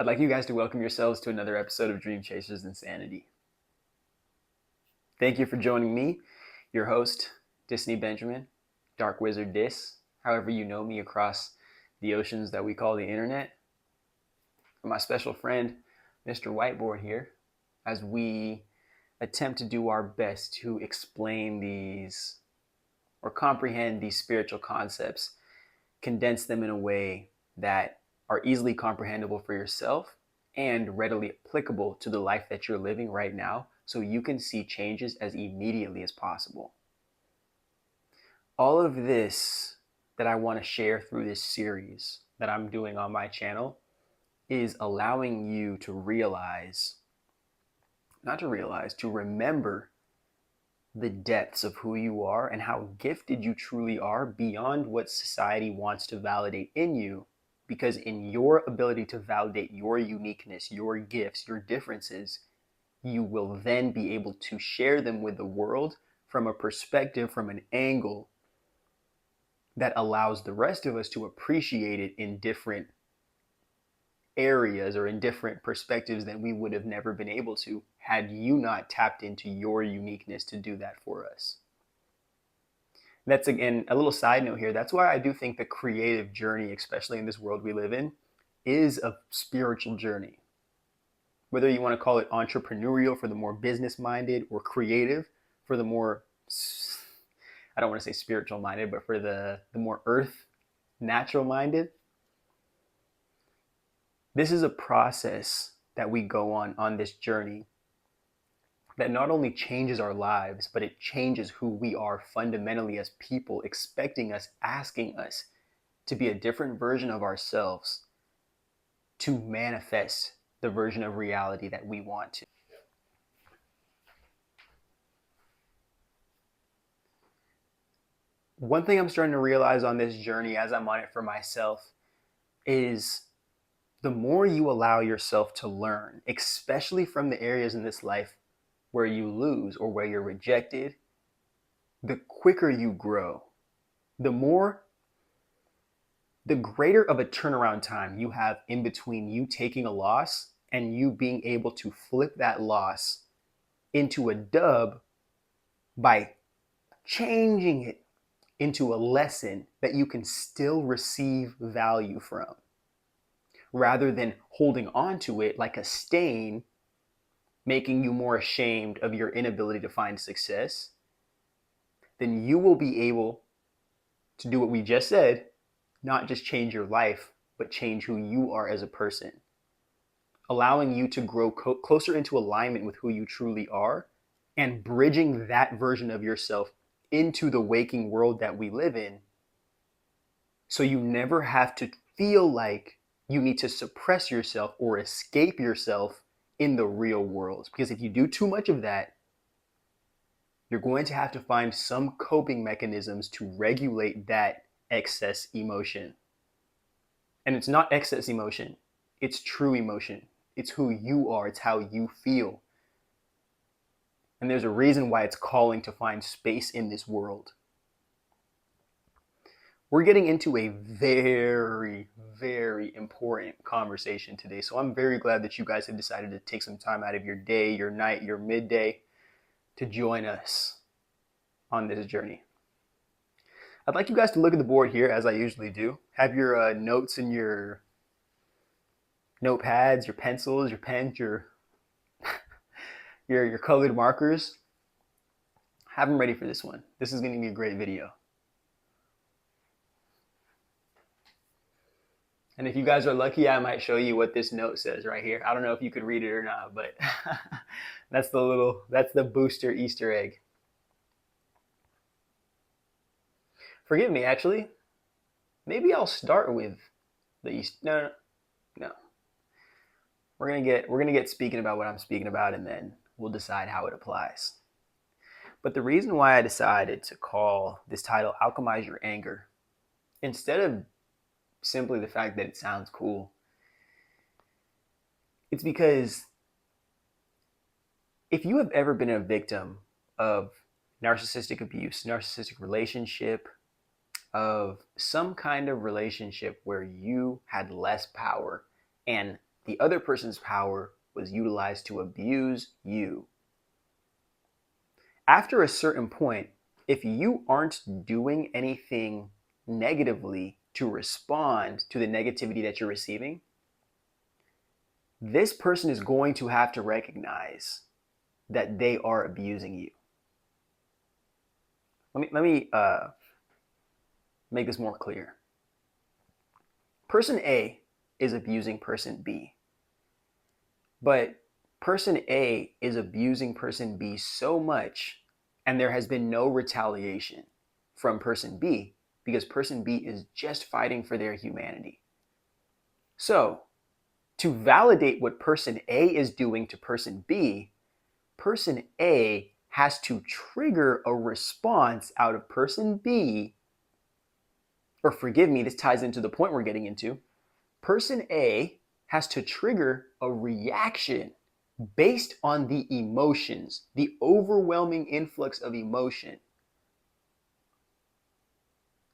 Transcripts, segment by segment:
I'd like you guys to welcome yourselves to another episode of Dream Chasers Insanity. Thank you for joining me, your host, Disney Benjamin, Dark Wizard Dis, however you know me across the oceans that we call the internet. And my special friend, Mr. Whiteboard here, as we attempt to do our best to explain these or comprehend these spiritual concepts, condense them in a way that are easily comprehensible for yourself and readily applicable to the life that you're living right now, so you can see changes as immediately as possible. All of this that I want to share through this series that I'm doing on my channel is allowing you to remember the depths of who you are and how gifted you truly are beyond what society wants to validate in you. Because in your ability to validate your uniqueness, your gifts, your differences, you will then be able to share them with the world from a perspective, from an angle that allows the rest of us to appreciate it in different areas or in different perspectives than we would have never been able to had you not tapped into your uniqueness to do that for us. That's, again, a little side note here. That's why I do think the creative journey, especially in this world we live in, is a spiritual journey. Whether you want to call it entrepreneurial for the more business-minded, or creative for the more, I don't want to say spiritual-minded, but for the more earth, natural-minded. This is a process that we go on this journey that not only changes our lives, but it changes who we are fundamentally as people, expecting us, asking us to be a different version of ourselves to manifest the version of reality that we want to. One thing I'm starting to realize on this journey as I'm on it for myself is the more you allow yourself to learn, especially from the areas in this life where you lose or where you're rejected, the quicker you grow, the greater of a turnaround time you have in between you taking a loss and you being able to flip that loss into a dub by changing it into a lesson that you can still receive value from, rather than holding on to it like a stain, making you more ashamed of your inability to find success. Then you will be able to do what we just said, not just change your life, but change who you are as a person, allowing you to grow closer into alignment with who you truly are and bridging that version of yourself into the waking world that we live in, so you never have to feel like you need to suppress yourself or escape yourself in the real world. Because if you do too much of that, you're going to have to find some coping mechanisms to regulate that excess emotion. And it's not excess emotion, it's true emotion. It's who you are, it's how you feel. And there's a reason why it's calling to find space in this world. We're getting into a very, very important conversation today. So I'm very glad that you guys have decided to take some time out of your day, your night, your midday to join us on this journey. I'd like you guys to look at the board here, as I usually do. Have your notes and your notepads, your pencils, your pens, your colored markers. Have them ready for this one. This is going to be a great video. And if you guys are lucky, I might show you what this note says right here. I don't know if you could read it or not, but that's the booster Easter egg. Forgive me, actually. Maybe I'll start with the Easter. No. We're gonna get speaking about what I'm speaking about, and then we'll decide how it applies. But the reason why I decided to call this title "Alchemize Your Anger," instead of simply the fact that it sounds cool, it's because if you have ever been a victim of narcissistic abuse, narcissistic relationship, of some kind of relationship where you had less power and The other person's power was utilized to abuse you. After a certain point, if you aren't doing anything negatively to respond to the negativity that you're receiving, this person is going to have to recognize that they are abusing you. Let me make this more clear. Person A is abusing person B, but person A is abusing person B so much, and there has been no retaliation from person B because person B is just fighting for their humanity. So, to validate what person A is doing to person B, person A has to trigger a response out of person B, or forgive me, this ties into the point we're getting into. Person A has to trigger a reaction based on the emotions, the overwhelming influx of emotion.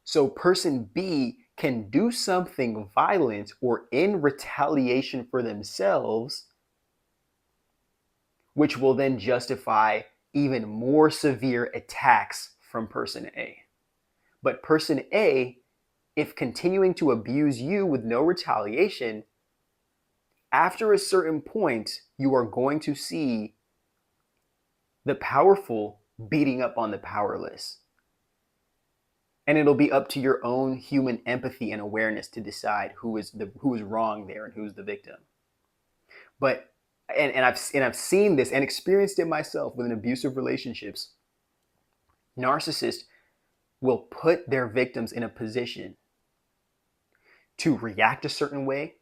So person B can do something violent or in retaliation for themselves, which will then justify even more severe attacks from person A. But person A, if continuing to abuse you with no retaliation, after a certain point, you are going to see the powerful beating up on the powerless. And it'll be up to your own human empathy and awareness to decide who is wrong there and who's the victim. But I've seen this and experienced it myself within abusive relationships. Narcissists will put their victims in a position to react a certain way,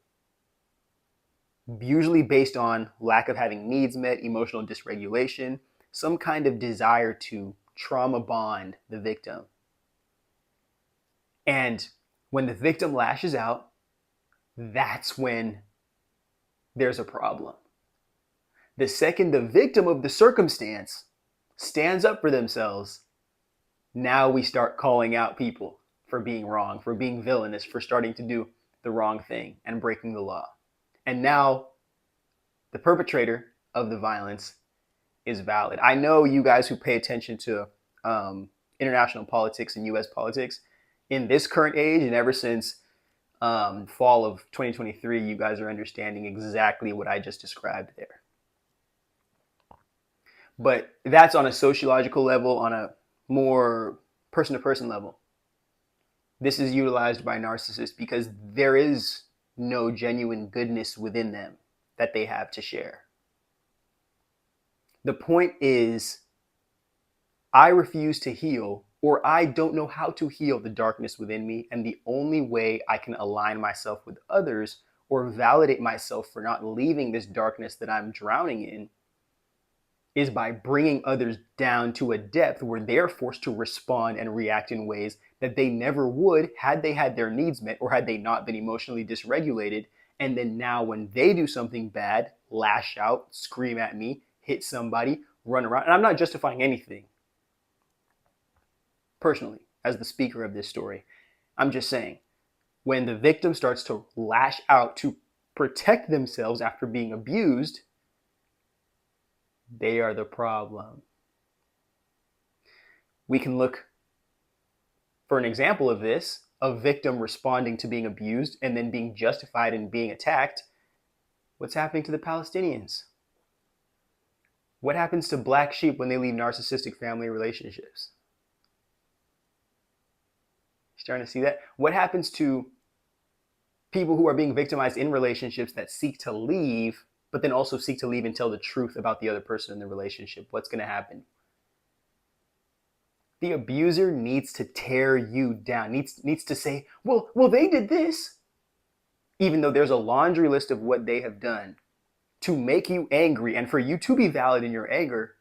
usually based on lack of having needs met, emotional dysregulation, some kind of desire to trauma bond the victim. And when the victim lashes out, that's when there's a problem. The second the victim of the circumstance stands up for themselves, now we start calling out people for being wrong, for being villainous, for starting to do the wrong thing and breaking the law. And now the perpetrator of the violence is valid. I know you guys who pay attention to international politics and US politics, in this current age and ever since fall of 2023, you guys are understanding exactly what I just described there. But that's on a sociological level, on a more person-to-person level. This is utilized by narcissists because there is no genuine goodness within them that they have to share. The point is, I refuse to heal, or I don't know how to heal the darkness within me, and the only way I can align myself with others or validate myself for not leaving this darkness that I'm drowning in is by bringing others down to a depth where they're forced to respond and react in ways that they never would had they had their needs met or had they not been emotionally dysregulated. And then now when they do something bad, lash out, scream at me, hit somebody, run around. And I'm not justifying anything. Personally, as the speaker of this story, I'm just saying, when the victim starts to lash out to protect themselves after being abused, they are the problem. We can look for an example of this, a victim responding to being abused and then being justified in being attacked. What's happening to the Palestinians? What happens to black sheep when they leave narcissistic family relationships? Starting to see that? What happens to people who are being victimized in relationships that seek to leave, but then also seek to leave and tell the truth about the other person in the relationship? What's going to happen? The abuser needs to tear you down, needs to say, well, they did this, even though there's a laundry list of what they have done to make you angry and for you to be valid in your anger.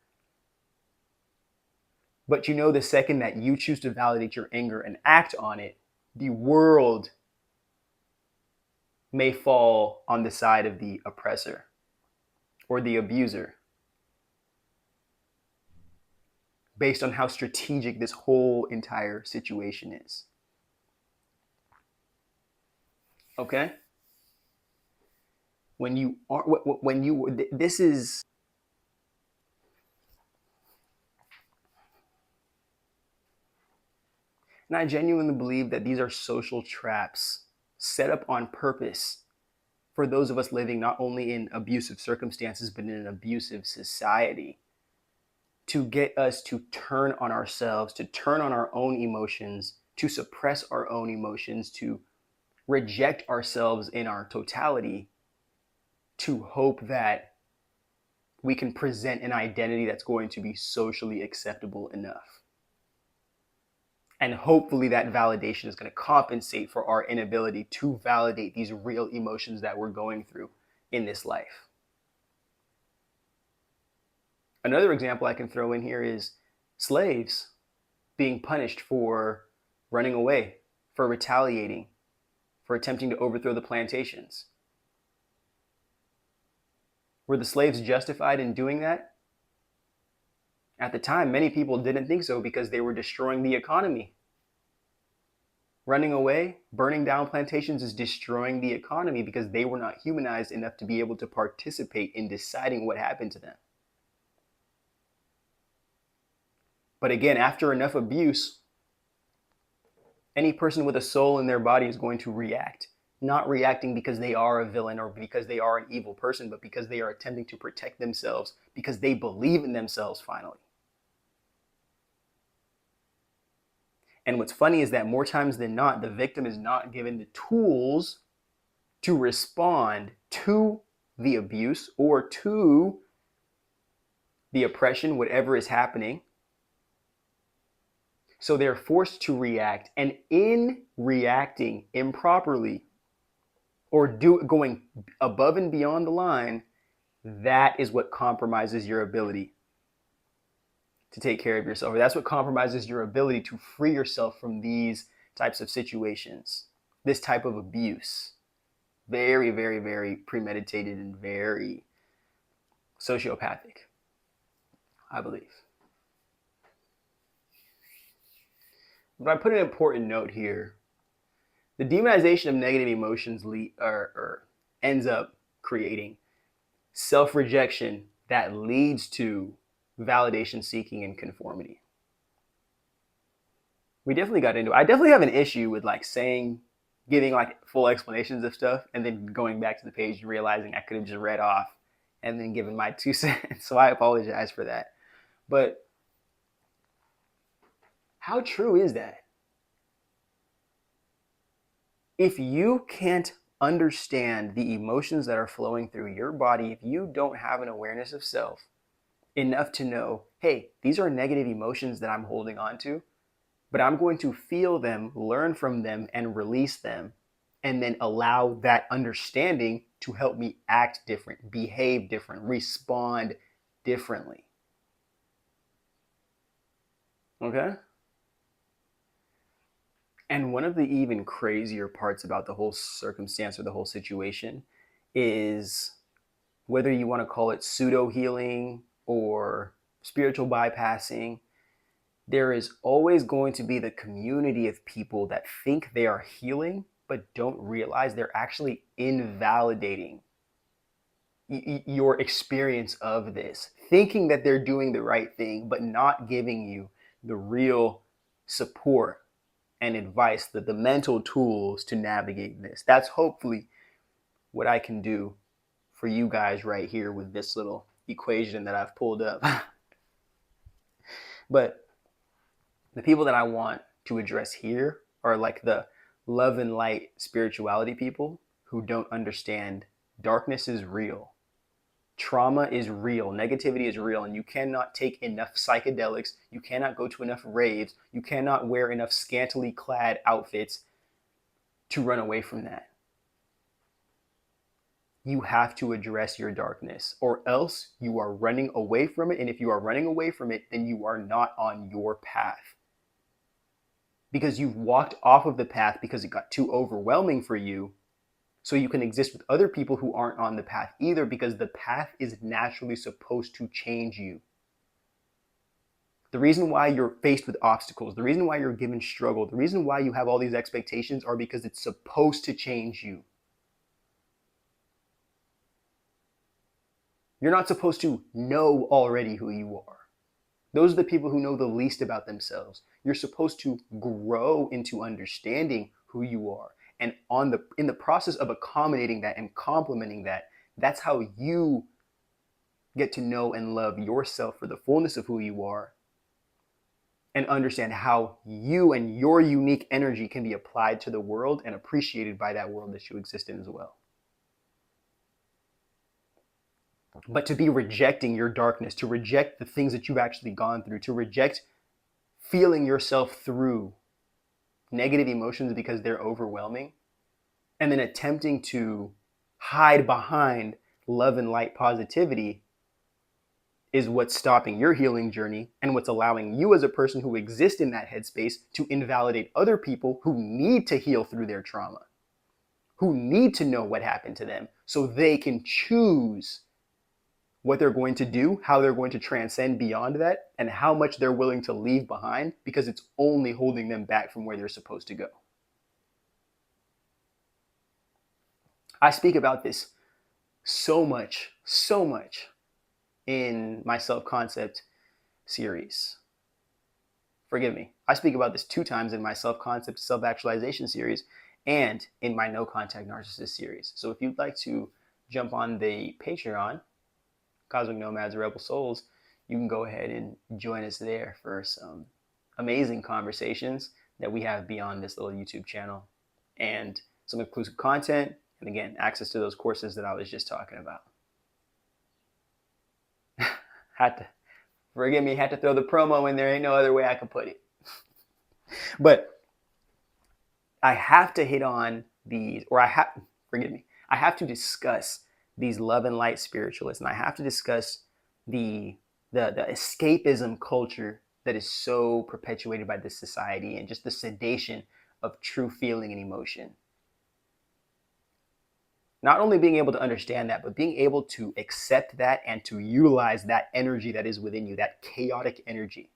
But you know, the second that you choose to validate your anger and act on it, the world may fall on the side of the oppressor or the abuser based on how strategic this whole entire situation is. Okay? when you are, when you, this is, and I genuinely believe that these are social traps set up on purpose for those of us living not only in abusive circumstances, but in an abusive society, to get us to turn on ourselves, to turn on our own emotions, to suppress our own emotions, to reject ourselves in our totality, to hope that we can present an identity that's going to be socially acceptable enough. And hopefully that validation is going to compensate for our inability to validate these real emotions that we're going through in this life. Another example I can throw in here is slaves being punished for running away, for retaliating, for attempting to overthrow the plantations. Were the slaves justified in doing that? At the time, many people didn't think so because they were destroying the economy. Running away, burning down plantations is destroying the economy because they were not humanized enough to be able to participate in deciding what happened to them. But again, after enough abuse, any person with a soul in their body is going to react. Not reacting because they are a villain or because they are an evil person, but because they are attempting to protect themselves, because they believe in themselves finally. And what's funny is that more times than not, the victim is not given the tools to respond to the abuse or to the oppression, whatever is happening. So they're forced to react. And in reacting improperly or going above and beyond the line, that is what compromises your ability to take care of yourself. Or that's what compromises your ability to free yourself from these types of situations, this type of abuse. Very, very, very premeditated and very sociopathic, I believe. But I put an important note here. The demonization of negative emotions ends up creating self-rejection that leads to validation seeking and conformity. We definitely got into it. I definitely have an issue with giving full explanations of stuff and then going back to the page and realizing I could have just read off and then given my 2 cents. So I apologize for that. But how true is that? If you can't understand the emotions that are flowing through your body, if you don't have an awareness of self enough to know, hey, these are negative emotions that I'm holding on to, but I'm going to feel them, learn from them, and release them, and then allow that understanding to help me act different, behave different, respond differently. Okay? And one of the even crazier parts about the whole circumstance or the whole situation is, whether you want to call it pseudo healing or spiritual bypassing, there is always going to be the community of people that think they are healing but don't realize they're actually invalidating your experience of this, thinking that they're doing the right thing but not giving you the real support and advice, the mental tools to navigate this. That's hopefully what I can do for you guys right here with this little equation that I've pulled up. But the people that I want to address here are like the love and light spirituality people who don't understand darkness is real. Trauma is real. Negativity is real. And you cannot take enough psychedelics. You cannot go to enough raves. You cannot wear enough scantily clad outfits to run away from that. You have to address your darkness, or else you are running away from it. And if you are running away from it, then you are not on your path. Because you've walked off of the path because it got too overwhelming for you. So you can exist with other people who aren't on the path either, because the path is naturally supposed to change you. The reason why you're faced with obstacles, the reason why you're given struggle, the reason why you have all these expectations are because it's supposed to change you. You're not supposed to know already who you are. Those are the people who know the least about themselves. You're supposed to grow into understanding who you are. And in the process of accommodating that and complementing that, that's how you get to know and love yourself for the fullness of who you are, and understand how you and your unique energy can be applied to the world and appreciated by that world that you exist in as well. But to be rejecting your darkness, to reject the things that you've actually gone through, to reject feeling yourself through negative emotions because they're overwhelming, and then attempting to hide behind love and light positivity is what's stopping your healing journey and what's allowing you as a person who exists in that headspace to invalidate other people who need to heal through their trauma, who need to know what happened to them so they can choose what they're going to do, how they're going to transcend beyond that, and how much they're willing to leave behind because it's only holding them back from where they're supposed to go. I speak about this so much in my self-concept series. Forgive me. I speak about this 2 times in my self-concept, self-actualization series and in my no contact narcissist series. So if you'd like to jump on the Patreon, Cosmic Nomads Rebel Souls, you can go ahead and join us there for some amazing conversations that we have beyond this little YouTube channel, and some exclusive content, and again, access to those courses that I was just talking about. Forgive me, had to throw the promo in there. Ain't no other way I could put it. But I have to hit on these, or I have to discuss these love and light spiritualists, and I have to discuss the escapism culture that is so perpetuated by this society, and just the sedation of true feeling and emotion. Not only being able to understand that, but being able to accept that and to utilize that energy that is within you, that chaotic energy.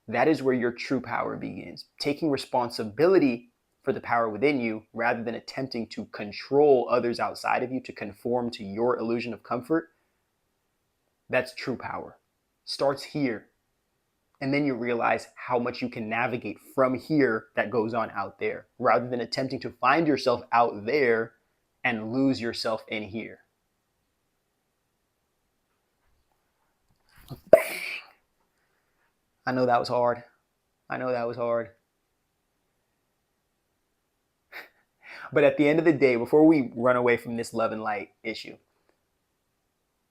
That is where your true power begins. Taking responsibility for the power within you rather than attempting to control others outside of you to conform to your illusion of comfort. That's true power. Starts here. And then you realize how much you can navigate from here that goes on out there, rather than attempting to find yourself out there and lose yourself in here. Bang! I know that was hard. But at the end of the day, before we run away from this love and light issue,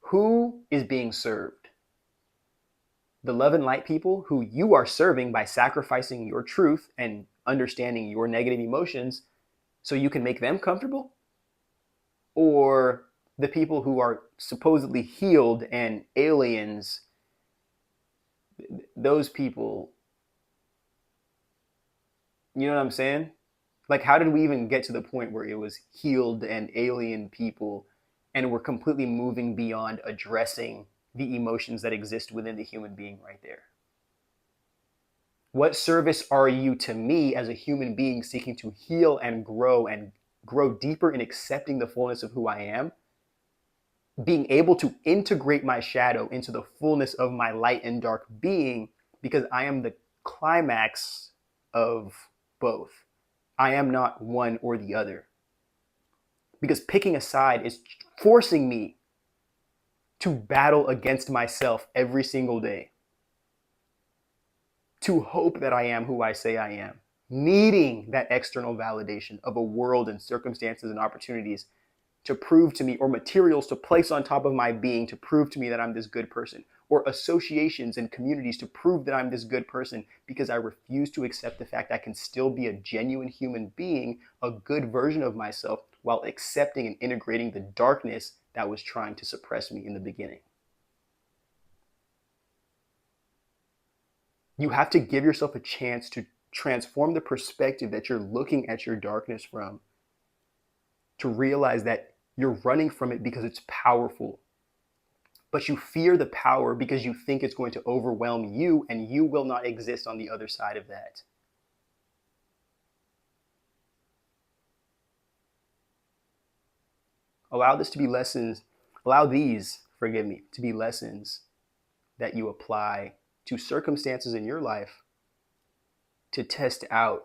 who is being served? The love and light people who you are serving by sacrificing your truth and understanding your negative emotions so you can make them comfortable? Or the people who are supposedly healed and aliens, those people, you know what I'm saying? Like, how did we even get to the point where it was healed and alien people and we're completely moving beyond addressing the emotions that exist within the human being right there? What service are you to me as a human being seeking to heal and grow deeper in accepting the fullness of who I am, being able to integrate my shadow into the fullness of my light and dark being, because I am the climax of both. I am not one or the other. Because picking a side is forcing me to battle against myself every single day, to hope that I am who I say I am, needing that external validation of a world and circumstances and opportunities to prove to me, or materials to place on top of my being to prove to me that I'm this good person, or associations and communities to prove that I'm this good person, because I refuse to accept the fact I can still be a genuine human being, a good version of myself, while accepting and integrating the darkness that was trying to suppress me in the beginning. You have to give yourself a chance to transform the perspective that you're looking at your darkness from, to realize that you're running from it because it's powerful. But you fear the power because you think it's going to overwhelm you, and you will not exist on the other side of that. Allow this to be lessons. Allow these forgive me, to be lessons that you apply to circumstances in your life to test out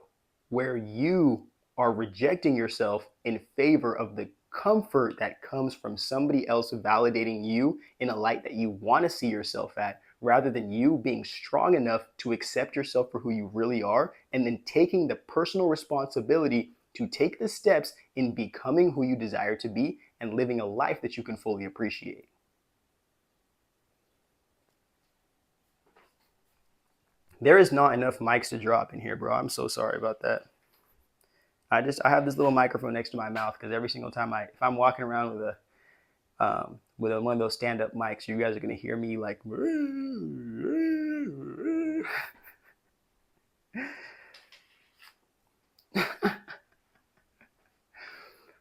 where you are rejecting yourself in favor of the comfort that comes from somebody else validating you in a light that you want to see yourself at, rather than you being strong enough to accept yourself for who you really are, and then taking the personal responsibility to take the steps in becoming who you desire to be and living a life that you can fully appreciate. There is not enough mics to drop in here, bro. I'm so sorry about that. I have this little microphone next to my mouth because every single time if I'm walking around with one of those stand-up mics, you guys are gonna hear me like.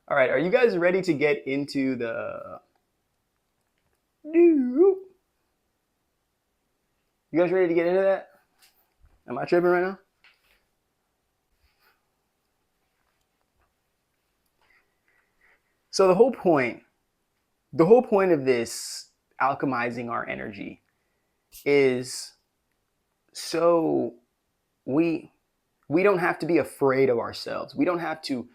All right, are you guys ready to get into the? You guys ready to get into that? Am I tripping right now? So the whole point of this alchemizing our energy is so we don't have to be afraid of ourselves. We don't have to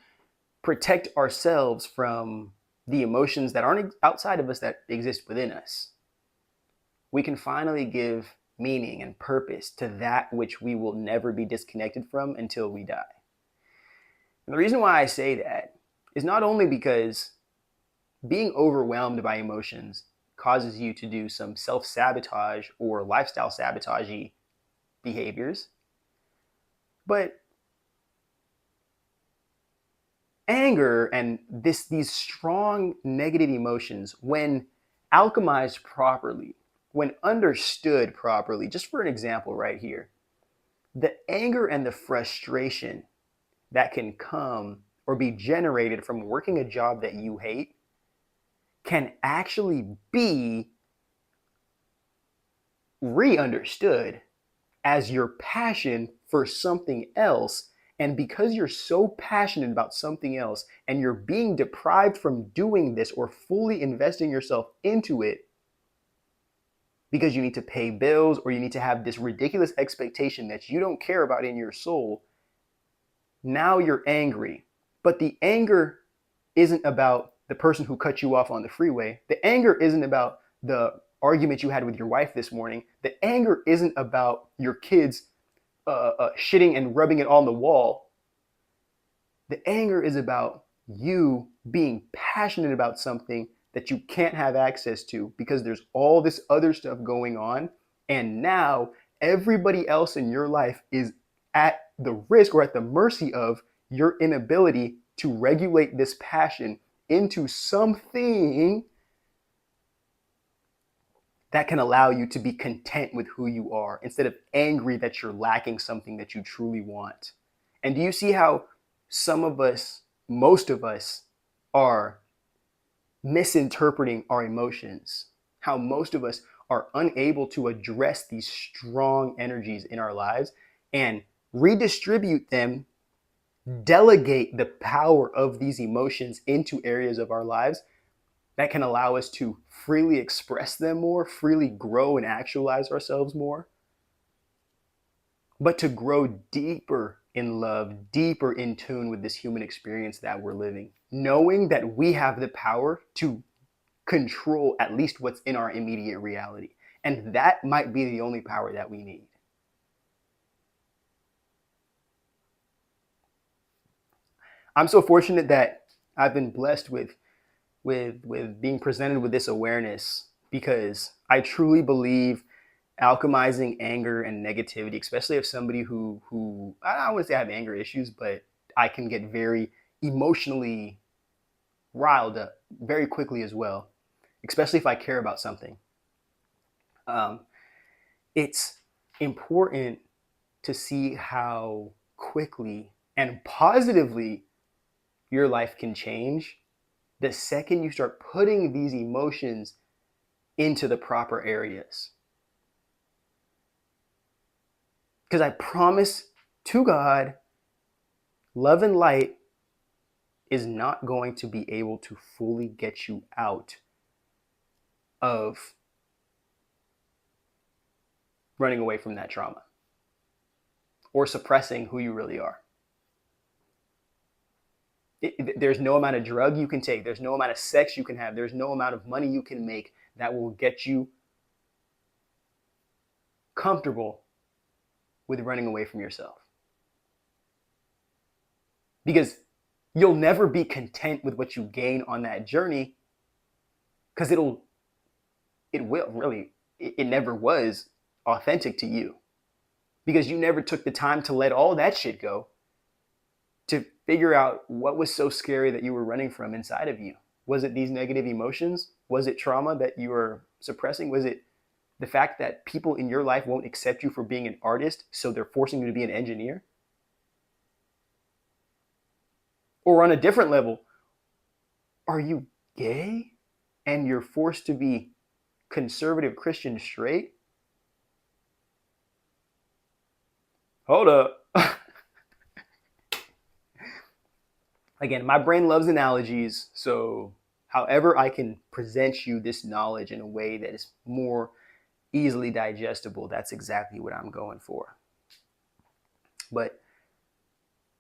protect ourselves from the emotions that aren't outside of us that exist within us. We can finally give meaning and purpose to that which we will never be disconnected from until we die. And the reason why I say that is not only because being overwhelmed by emotions causes you to do some self-sabotage or lifestyle sabotage behaviors, but anger and these strong negative emotions, when alchemized properly, when understood properly, just for an example right here, the anger and the frustration that can come or be generated from working a job that you hate can actually be re-understood as your passion for something else. And because you're so passionate about something else and you're being deprived from doing this or fully investing yourself into it because you need to pay bills or you need to have this ridiculous expectation that you don't care about in your soul, now you're angry. But the anger isn't about the person who cut you off on the freeway. The anger isn't about the argument you had with your wife this morning. The anger isn't about your kids shitting and rubbing it on the wall. The anger is about you being passionate about something that you can't have access to because there's all this other stuff going on. And now everybody else in your life is at the risk or at the mercy of your inability to regulate this passion into something that can allow you to be content with who you are instead of angry that you're lacking something that you truly want. And do you see how some of us, most of us, are misinterpreting our emotions? How most of us are unable to address these strong energies in our lives and redistribute them, delegate the power of these emotions into areas of our lives that can allow us to freely express them more, freely grow and actualize ourselves more, but to grow deeper in love, deeper in tune with this human experience that we're living, knowing that we have the power to control at least what's in our immediate reality. And that might be the only power that we need. I'm so fortunate that I've been blessed with being presented with this awareness, because I truly believe alchemizing anger and negativity, especially if somebody who I don't want to say I have anger issues, but I can get very emotionally riled up very quickly as well, especially if I care about something. It's important to see how quickly and positively your life can change the second you start putting these emotions into the proper areas. Because I promise to God, love and light is not going to be able to fully get you out of running away from that trauma or suppressing who you really are. There's no amount of drug you can take. There's no amount of sex you can have. There's no amount of money you can make that will get you comfortable with running away from yourself. Because you'll never be content with what you gain on that journey, because it never was authentic to you, because you never took the time to let all that shit go to figure out what was so scary that you were running from inside of you. Was it these negative emotions? Was it trauma that you were suppressing? Was it the fact that people in your life won't accept you for being an artist, so they're forcing you to be an engineer? Or on a different level, are you gay and you're forced to be conservative Christian straight? Hold up. Again, my brain loves analogies, so however I can present you this knowledge in a way that is more easily digestible, that's exactly what I'm going for. But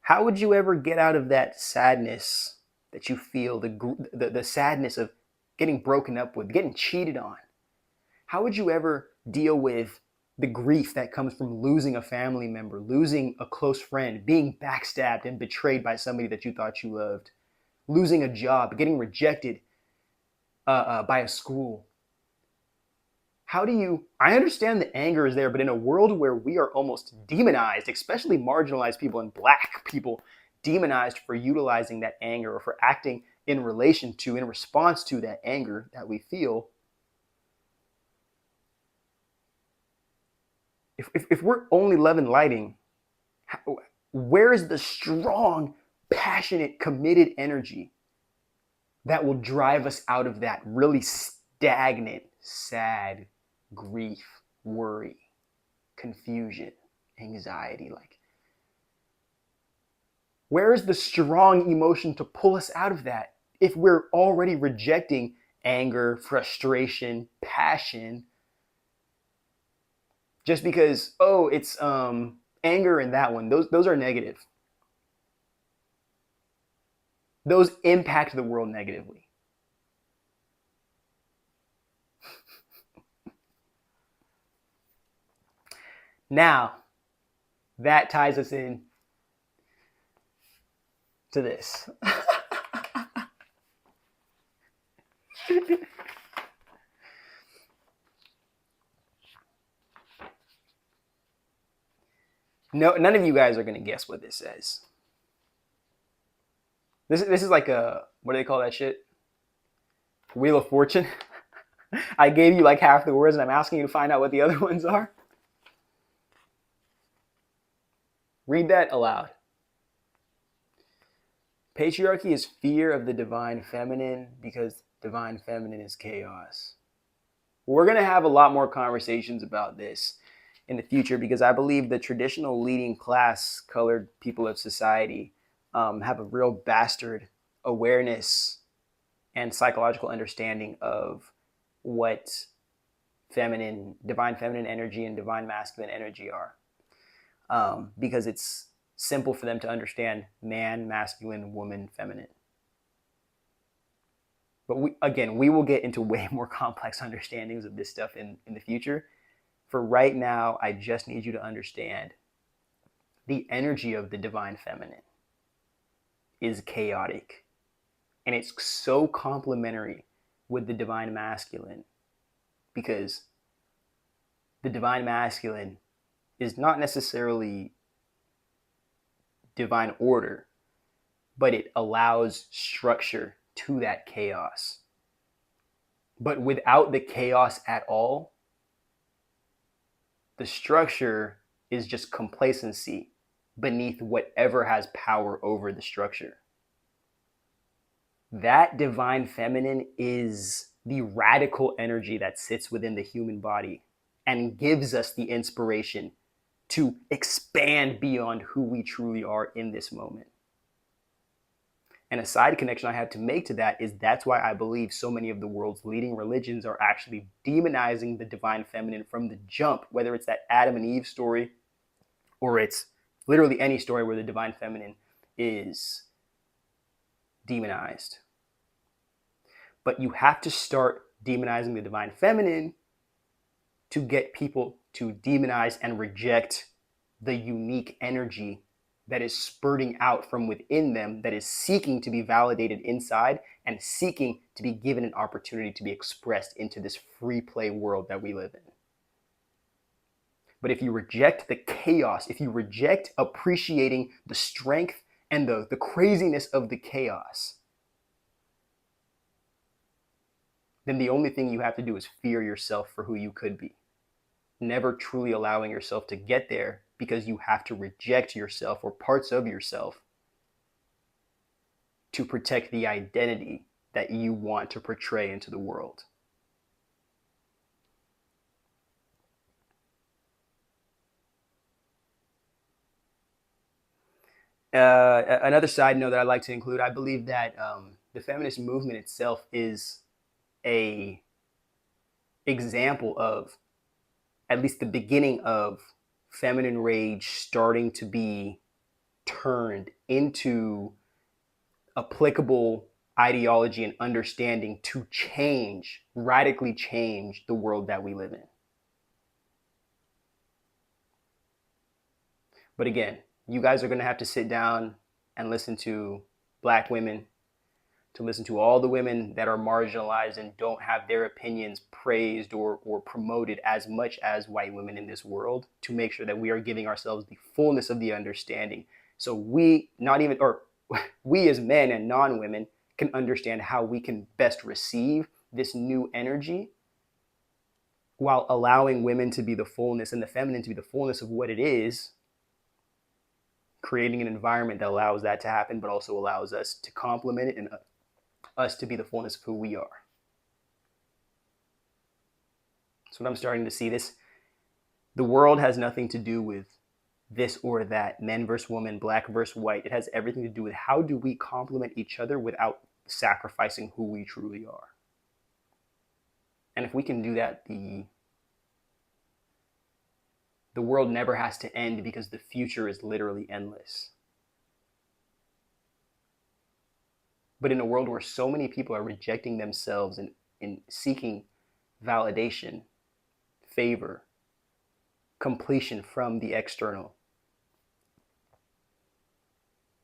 how would you ever get out of that sadness that you feel, the sadness of getting broken up with, getting cheated on? How would you ever deal with the grief that comes from losing a family member, losing a close friend, being backstabbed and betrayed by somebody that you thought you loved, losing a job, getting rejected by a school? How do you, I understand the anger is there, but in a world where we are almost demonized, especially marginalized people and Black people, demonized for utilizing that anger or for acting in response to that anger that we feel, if we're only love and lighting, where is the strong, passionate, committed energy that will drive us out of that really stagnant, sad grief, worry, confusion, anxiety? Like, where is the strong emotion to pull us out of that if we're already rejecting anger, frustration, passion, just because, oh, it's anger in that one? Those are negative. Those impact the world negatively. Now, that ties us in to this. No, none of you guys are going to guess what this says. This is like a, what do they call that shit? Wheel of Fortune. I gave you like half the words and I'm asking you to find out what the other ones are. Read that aloud. Patriarchy is fear of the divine feminine because divine feminine is chaos. We're going to have a lot more conversations about this in the future, because I believe the traditional leading class colored people of society have a real bastard awareness and psychological understanding of what divine feminine energy and divine masculine energy are. Because it's simple for them to understand man, masculine, woman, feminine. But we will get into way more complex understandings of this stuff in the future. For right now, I just need you to understand the energy of the divine feminine is chaotic. And it's so complementary with the divine masculine, because the divine masculine is not necessarily divine order, but it allows structure to that chaos. But without the chaos at all, the structure is just complacency beneath whatever has power over the structure. That divine feminine is the radical energy that sits within the human body and gives us the inspiration to expand beyond who we truly are in this moment. And a side connection I have to make to that is that's why I believe so many of the world's leading religions are actually demonizing the divine feminine from the jump, whether it's that Adam and Eve story or it's literally any story where the divine feminine is demonized. But you have to start demonizing the divine feminine to get people to demonize and reject the unique energy that is spurting out from within them, that is seeking to be validated inside and seeking to be given an opportunity to be expressed into this free play world that we live in. But if you reject the chaos, if you reject appreciating the strength and the craziness of the chaos, then the only thing you have to do is fear yourself for who you could be. Never truly allowing yourself to get there because you have to reject yourself or parts of yourself to protect the identity that you want to portray into the world. Another side note that I'd like to include, I believe that the feminist movement itself is a example of at least the beginning of feminine rage starting to be turned into applicable ideology and understanding to change, radically change the world that we live in. But again, you guys are going to have to sit down and listen to Black women, to listen to all the women that are marginalized and don't have their opinions praised or promoted as much as white women in this world, to make sure that we are giving ourselves the fullness of the understanding. So we as men and non-women can understand how we can best receive this new energy while allowing women to be the fullness and the feminine to be the fullness of what it is, creating an environment that allows that to happen, but also allows us to complement it and us to be the fullness of who we are. So what I'm starting to see, the world has nothing to do with this or that, men versus women, black versus white. It has everything to do with how do we complement each other without sacrificing who we truly are. And if we can do that, the world never has to end, because the future is literally endless. But in a world where so many people are rejecting themselves and seeking validation, favor, completion from the external,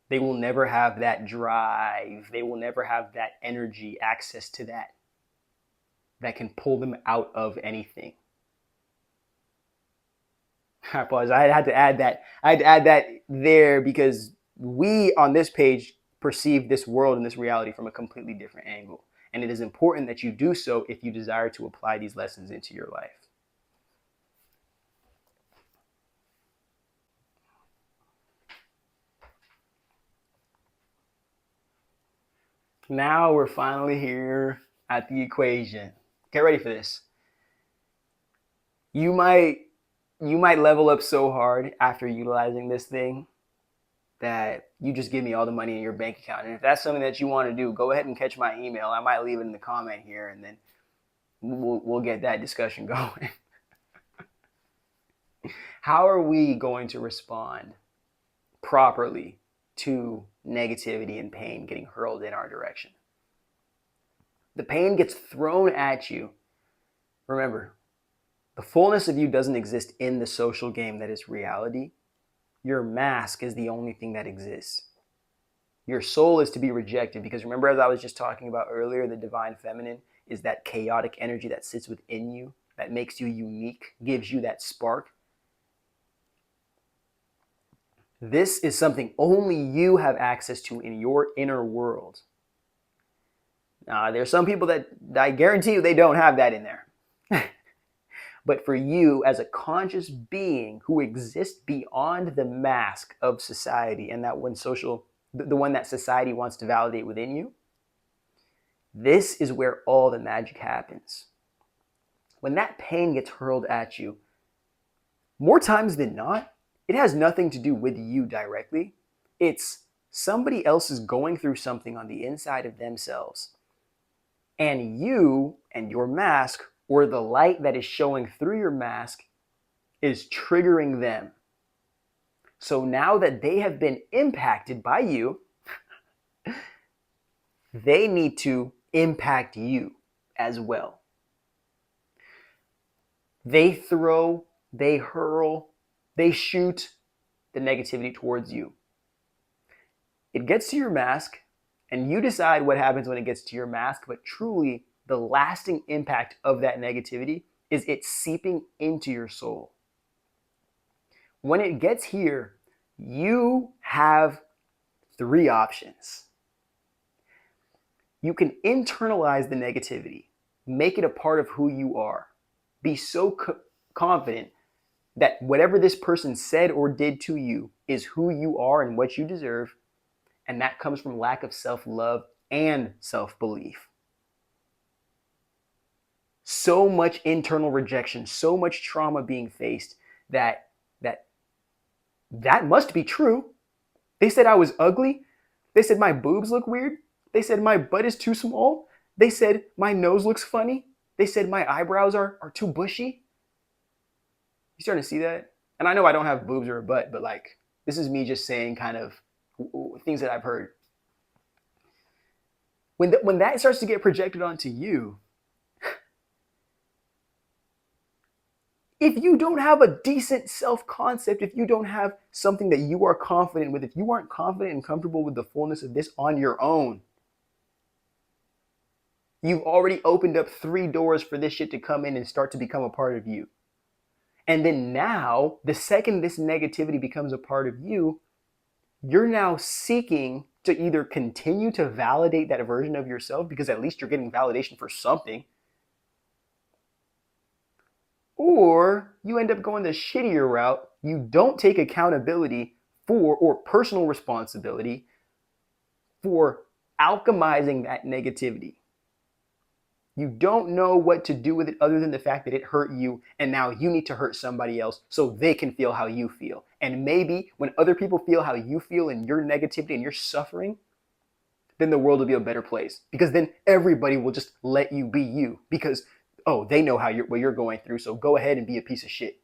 they will never have that drive. They will never have that energy, access to that can pull them out of anything. I apologize. I had to add that. I had to add that there because we on this page perceive this world and this reality from a completely different angle. And it is important that you do so if you desire to apply these lessons into your life. Now we're finally here at the equation. Get ready for this. You might level up so hard after utilizing this thing that you just give me all the money in your bank account. And if that's something that you want to do, go ahead and catch my email. I might leave it in the comment here, and then we'll get that discussion going. How are we going to respond properly to negativity and pain getting hurled in our direction? The pain gets thrown at you. Remember, the fullness of you doesn't exist in the social game that is reality. Your mask is the only thing that exists. Your soul is to be rejected, because remember, as I was just talking about earlier, the divine feminine is that chaotic energy that sits within you, that makes you unique, gives you that spark. This is something only you have access to in your inner world. There's some people that I guarantee you they don't have that in there. But for you, as a conscious being who exists beyond the mask of society and that one the one that society wants to validate within you, this is where all the magic happens. When that pain gets hurled at you, more times than not, it has nothing to do with you directly. It's somebody else is going through something on the inside of themselves, and you and your mask, or the light that is showing through your mask, is triggering them. So now that they have been impacted by you, they need to impact you as well. They throw, they hurl, they shoot the negativity towards you. It gets to your mask, and you decide what happens when it gets to your mask, but truly the lasting impact of that negativity is it seeping into your soul. When it gets here, you have 3 options. You can internalize the negativity, make it a part of who you are, be so confident that whatever this person said or did to you is who you are and what you deserve, and that comes from lack of self-love and self-belief. So much internal rejection, so much trauma being faced that must be true. They said I was ugly. They said my boobs look weird. They said my butt is too small. They said my nose looks funny. They said my eyebrows are too bushy. You starting to see that? And I know I don't have boobs or a butt, but like, this is me just saying kind of things that I've heard. When that starts to get projected onto you, if you don't have a decent self-concept, if you don't have something that you are confident with, if you aren't confident and comfortable with the fullness of this on your own, you've already opened up 3 doors for this shit to come in and start to become a part of you. And then now, the second this negativity becomes a part of you, you're now seeking to either continue to validate that version of yourself, because at least you're getting validation for something, or you end up going the shittier route. You don't take accountability for, or personal responsibility for, alchemizing that negativity. You don't know what to do with it other than the fact that it hurt you, and now you need to hurt somebody else so they can feel how you feel. And maybe when other people feel how you feel and your negativity and your suffering, then the world will be a better place, because then everybody will just let you be you, because oh, they know what you're going through, so go ahead and be a piece of shit.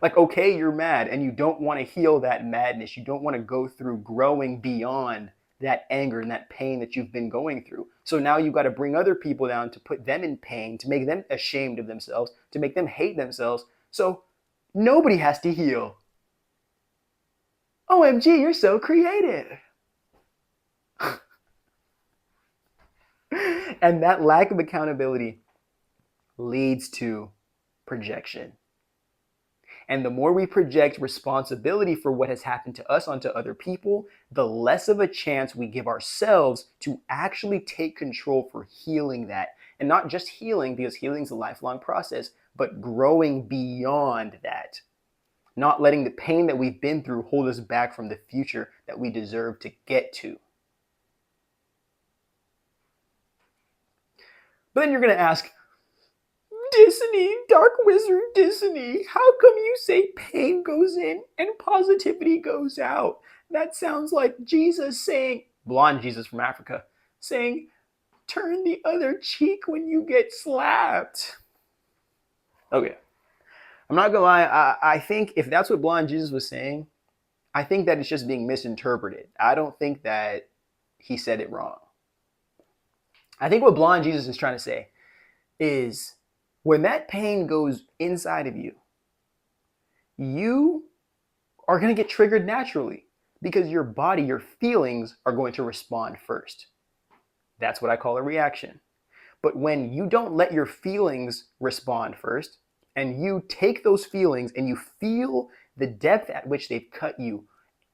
Like, okay, you're mad and you don't want to heal that madness. You don't want to go through growing beyond that anger and that pain that you've been going through. So now you've got to bring other people down to put them in pain, to make them ashamed of themselves, to make them hate themselves. So nobody has to heal. OMG, you're so creative. And that lack of accountability leads to projection. And the more we project responsibility for what has happened to us onto other people, the less of a chance we give ourselves to actually take control for healing that. And not just healing, because healing is a lifelong process, but growing beyond that. Not letting the pain that we've been through hold us back from the future that we deserve to get to. But then you're going to ask, Disney, Dark Wizard Disney, how come you say pain goes in and positivity goes out? That sounds like Jesus saying, blonde Jesus from Africa, saying, turn the other cheek when you get slapped. Okay, I'm not gonna lie, I think if that's what blonde Jesus was saying, I think that it's just being misinterpreted. I don't think that he said it wrong. I think what blonde Jesus is trying to say is, when that pain goes inside of you, you are going to get triggered naturally, because your body, your feelings are going to respond first. That's what I call a reaction. But when you don't let your feelings respond first, and you take those feelings and you feel the depth at which they've cut you,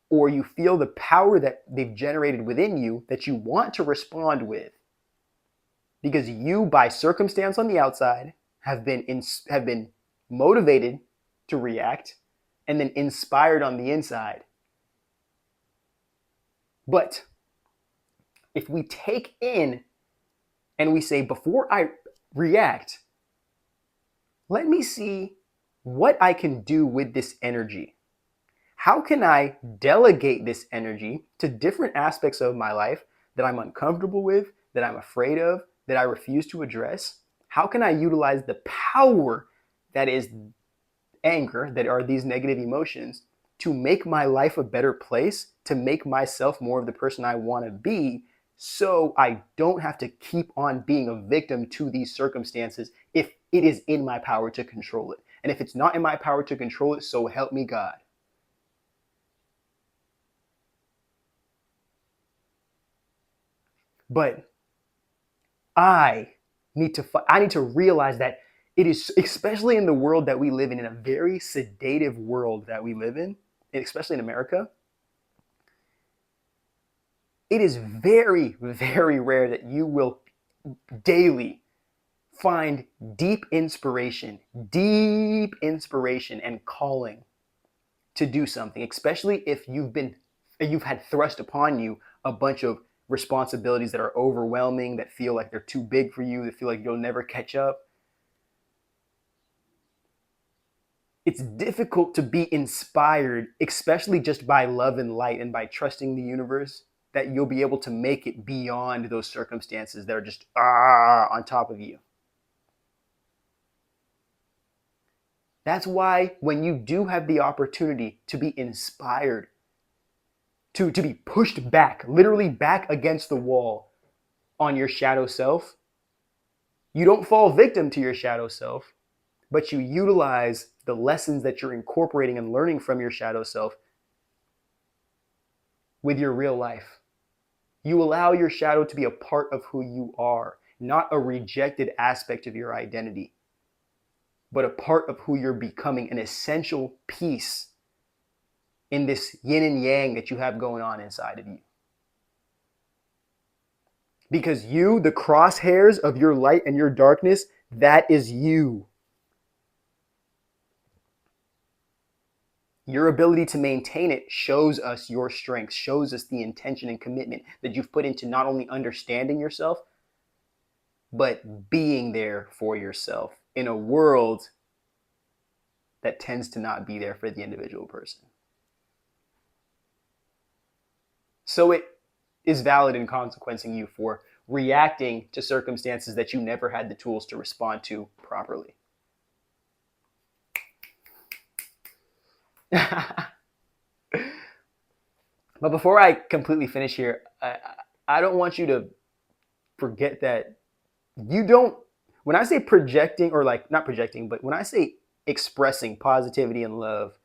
or you feel the power that they've generated within you that you want to respond with, because you, by circumstance on the outside, have been motivated to react and then inspired on the inside. But if we take in and we say, before I react, let me see what I can do with this energy. How can I delegate this energy to different aspects of my life that I'm uncomfortable with, that I'm afraid of, that I refuse to address? How can I utilize the power that is anger, that are these negative emotions, to make my life a better place, to make myself more of the person I want to be, so I don't have to keep on being a victim to these circumstances if it is in my power to control it. And if it's not in my power to control it, so help me God. But I need to realize that it is, especially in the world that we live in a very sedative world that we live in, especially in America, it is very, very rare that you will daily find deep inspiration and calling to do something, especially if you've had thrust upon you a bunch of responsibilities that are overwhelming, that feel like they're too big for you, that feel like you'll never catch up. It's difficult to be inspired, especially just by love and light and by trusting the universe, that you'll be able to make it beyond those circumstances that are just on top of you. That's why when you do have the opportunity to be inspired, to be pushed back, literally back against the wall on your shadow self, you don't fall victim to your shadow self, but you utilize the lessons that you're incorporating and learning from your shadow self with your real life. You allow your shadow to be a part of who you are, not a rejected aspect of your identity, but a part of who you're becoming, an essential piece in this yin and yang that you have going on inside of you. Because you, the crosshairs of your light and your darkness, that is you. Your ability to maintain it shows us your strength, shows us the intention and commitment that you've put into not only understanding yourself, but being there for yourself in a world that tends to not be there for the individual person. So it is valid in consequencing you for reacting to circumstances that you never had the tools to respond to properly. But before I completely finish here, I don't want you to forget that you don't, when I say projecting, or like not projecting, but when I say expressing positivity and love,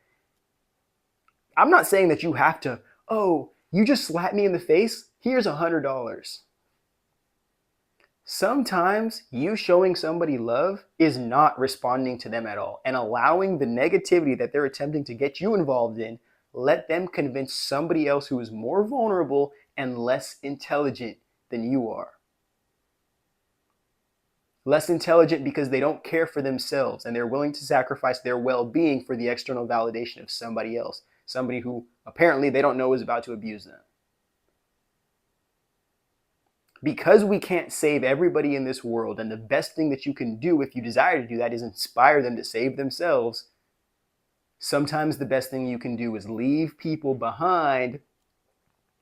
I'm not saying that you have to, oh, you just slapped me in the face, here's $100. Sometimes you showing somebody love is not responding to them at all and allowing the negativity that they're attempting to get you involved in, let them convince somebody else who is more vulnerable and less intelligent than you are. Less intelligent because they don't care for themselves and they're willing to sacrifice their well-being for the external validation of somebody else, somebody who apparently they don't know is about to abuse them. Because we can't save everybody in this world, and the best thing that you can do if you desire to do that is inspire them to save themselves, sometimes the best thing you can do is leave people behind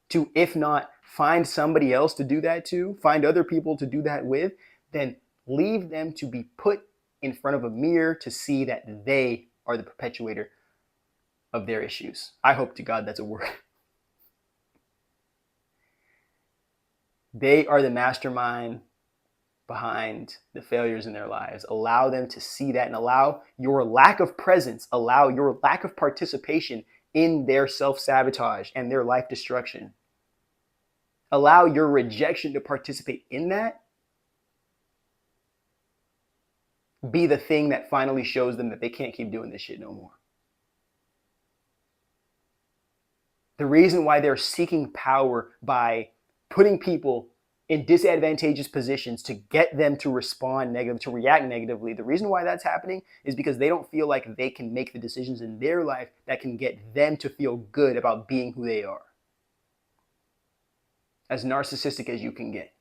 to, if not find somebody else to do that to, find other people to do that with, then leave them to be put in front of a mirror to see that they are the perpetuator of their issues. I hope to God that's a word. They are the mastermind behind the failures in their lives. Allow them to see that and allow your lack of presence, allow your lack of participation in their self-sabotage and their life destruction. Allow your rejection to participate in that. Be the thing that finally shows them that they can't keep doing this shit no more. The reason why they're seeking power by putting people in disadvantageous positions to get them to respond negatively, to react negatively, the reason why that's happening is because they don't feel like they can make the decisions in their life that can get them to feel good about being who they are. As narcissistic as you can get.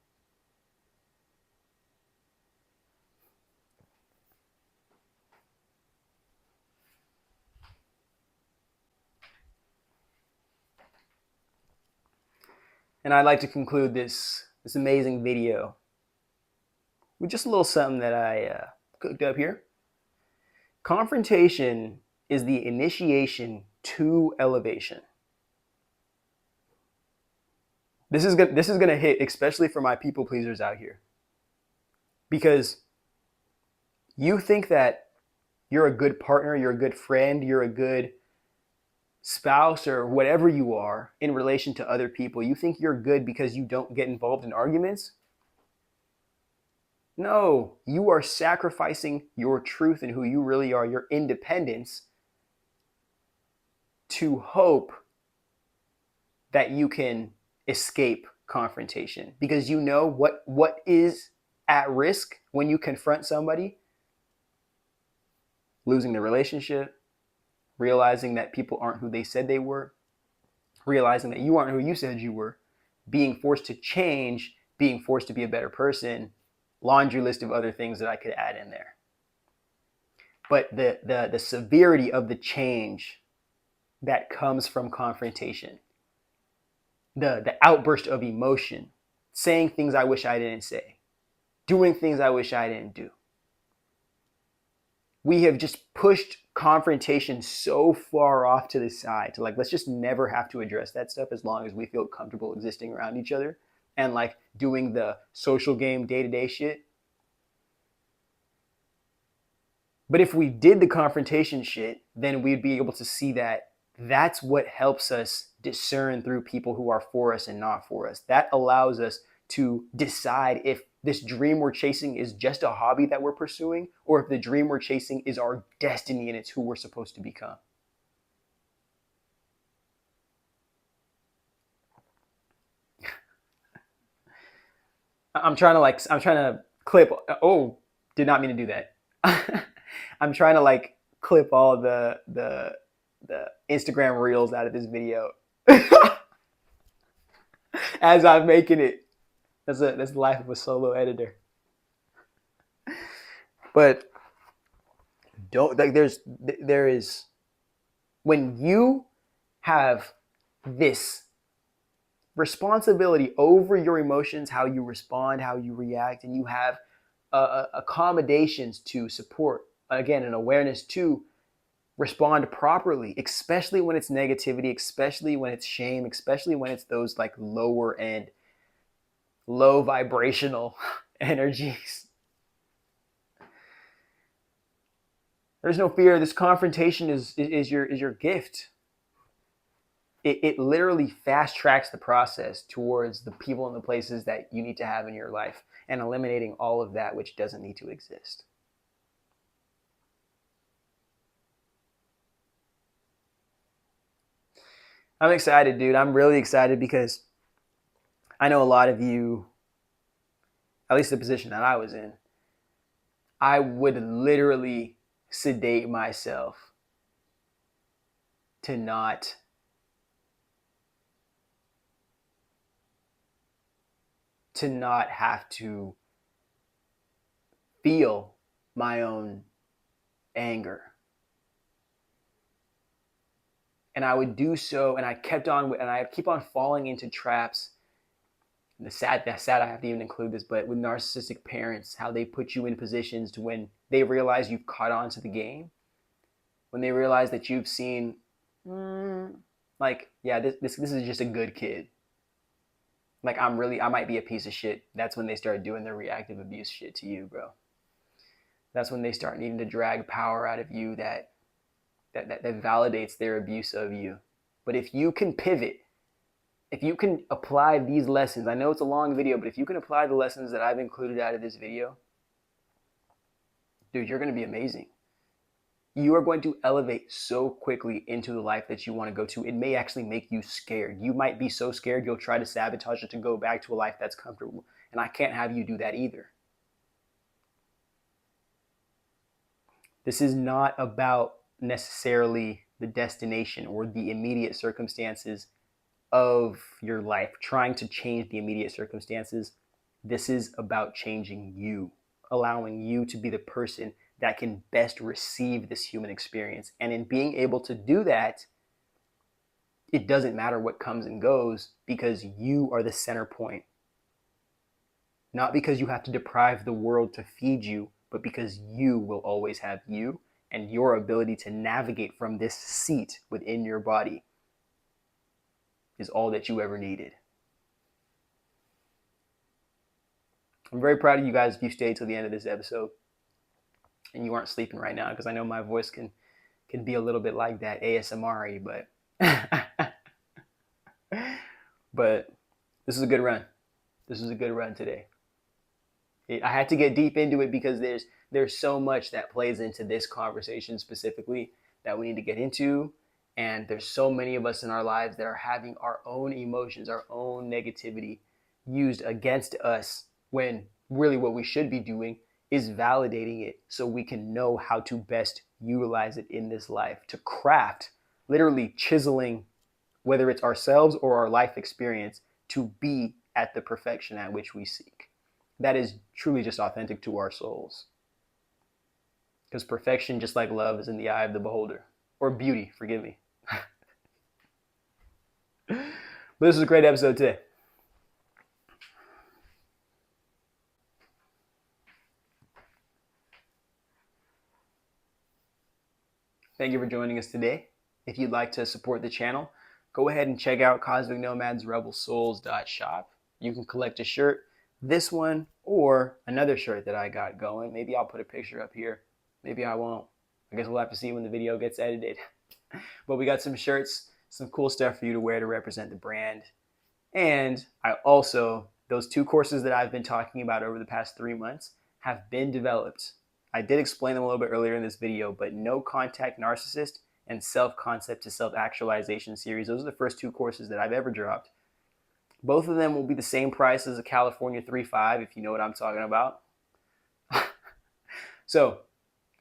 And I'd like to conclude this amazing video with just a little something that I cooked up here. Confrontation is the initiation to elevation. This is gonna hit, especially for my people pleasers out here, because you think that you're a good partner, you're a good friend, you're a good spouse, or whatever you are in relation to other people. You think you're good because you don't get involved in arguments. No, you are sacrificing your truth and who you really are, your independence, to hope that you can escape confrontation, because you know what is at risk when you confront somebody: losing the relationship, realizing that people aren't who they said they were, realizing that you aren't who you said you were, being forced to change, being forced to be a better person, laundry list of other things that I could add in there. But the severity of the change that comes from confrontation, the outburst of emotion, saying things I wish I didn't say, doing things I wish I didn't do. We have just pushed confrontation so far off to the side to, like, let's just never have to address that stuff as long as we feel comfortable existing around each other and like doing the social game day-to-day shit. But if we did the confrontation shit, then we'd be able to see that that's what helps us discern through people who are for us and not for us. That allows us to decide if this dream we're chasing is just a hobby that we're pursuing, or if the dream we're chasing is our destiny and it's who we're supposed to become. I'm trying to clip. Oh, did not mean to do that. I'm trying to like clip all the Instagram reels out of this video as I'm making it. That's the life of a solo editor. But don't, like, there is, when you have this responsibility over your emotions, how you respond, how you react, and you have accommodations to support, again, an awareness to respond properly, especially when it's negativity, especially when it's shame, especially when it's those like lower end, low vibrational energies. There's no fear. This confrontation is your gift. It literally fast tracks the process towards the people and the places that you need to have in your life, and eliminating all of that which doesn't need to exist. I'm excited, dude. I'm really excited because I know a lot of you, at least the position that I was in, I would literally sedate myself to not have to feel my own anger. And I would do so, and I kept on, and I keep on falling into traps. And that's sad I have to even include this, but with narcissistic parents, how they put you in positions to, when they realize you've caught on to the game, when they realize that you've seen, like, yeah, this is just a good kid. Like, I might be a piece of shit. That's when they start doing their reactive abuse shit to you, bro. That's when they start needing to drag power out of you that validates their abuse of you. But if you can pivot, if you can apply these lessons, I know it's a long video, but if you can apply the lessons that I've included out of this video, dude, you're going to be amazing. You are going to elevate so quickly into the life that you want to go to. It may actually make you scared. You might be so scared you'll try to sabotage it to go back to a life that's comfortable. And I can't have you do that either. This is not about necessarily the destination or the immediate circumstances of your life, trying to change the immediate circumstances. This is about changing you, allowing you to be the person that can best receive this human experience. And in being able to do that, it doesn't matter what comes and goes because you are the center point. Not because you have to deprive the world to feed you, but because you will always have you, and your ability to navigate from this seat within your body is all that you ever needed. I'm very proud of you guys if you stayed till the end of this episode and you aren't sleeping right now, because I know my voice can be a little bit like that ASMR-y, but but this is a good run. This is a good run today. I had to get deep into it because there's so much that plays into this conversation specifically that we need to get into. And there's so many of us in our lives that are having our own emotions, our own negativity used against us, when really what we should be doing is validating it so we can know how to best utilize it in this life, to craft, literally chiseling, whether it's ourselves or our life experience, to be at the perfection at which we seek. That is truly just authentic to our souls. Because perfection, just like love, is in the eye of the beholder. Or beauty, forgive me. But this is a great episode today. Thank you for joining us today. If you'd like to support the channel, go ahead and check out Cosmic Nomad's rebelsouls.shop. You can collect a shirt, this one, or another shirt that I got going. Maybe I'll put a picture up here. Maybe I won't. I guess we'll have to see when the video gets edited. But we got some shirts, some cool stuff for you to wear to represent the brand. And I also, those 2 courses that I've been talking about over the past 3 months have been developed. I did explain them a little bit earlier in this video, but No Contact Narcissist and Self-Concept to Self-Actualization series, those are the first 2 courses that I've ever dropped. Both of them will be the same price as a California 3.5, if you know what I'm talking about. So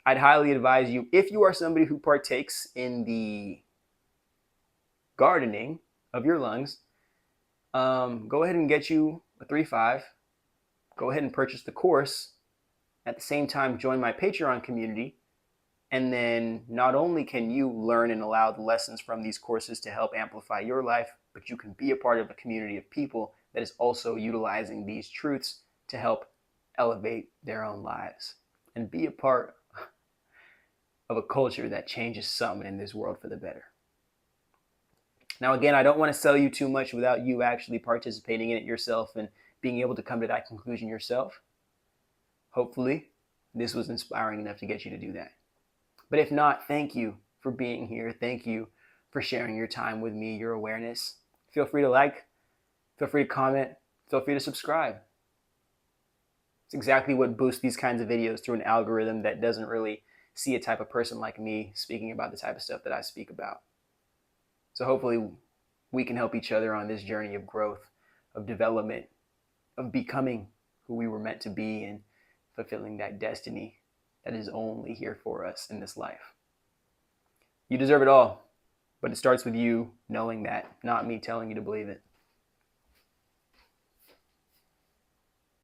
I'd highly advise you, if you are somebody who partakes in the gardening of your lungs, go ahead and get you a 3.5. Go ahead and purchase the course. At the same time, join my Patreon community. And then not only can you learn and allow the lessons from these courses to help amplify your life, but you can be a part of a community of people that is also utilizing these truths to help elevate their own lives and be a part of a culture that changes something in this world for the better. Now, again, I don't want to sell you too much without you actually participating in it yourself and being able to come to that conclusion yourself. Hopefully, this was inspiring enough to get you to do that. But if not, thank you for being here. Thank you for sharing your time with me, your awareness. Feel free to like, feel free to comment, feel free to subscribe. It's exactly what boosts these kinds of videos through an algorithm that doesn't really see a type of person like me speaking about the type of stuff that I speak about. So hopefully we can help each other on this journey of growth, of development, of becoming who we were meant to be and fulfilling that destiny that is only here for us in this life. You deserve it all, but it starts with you knowing that, not me telling you to believe it.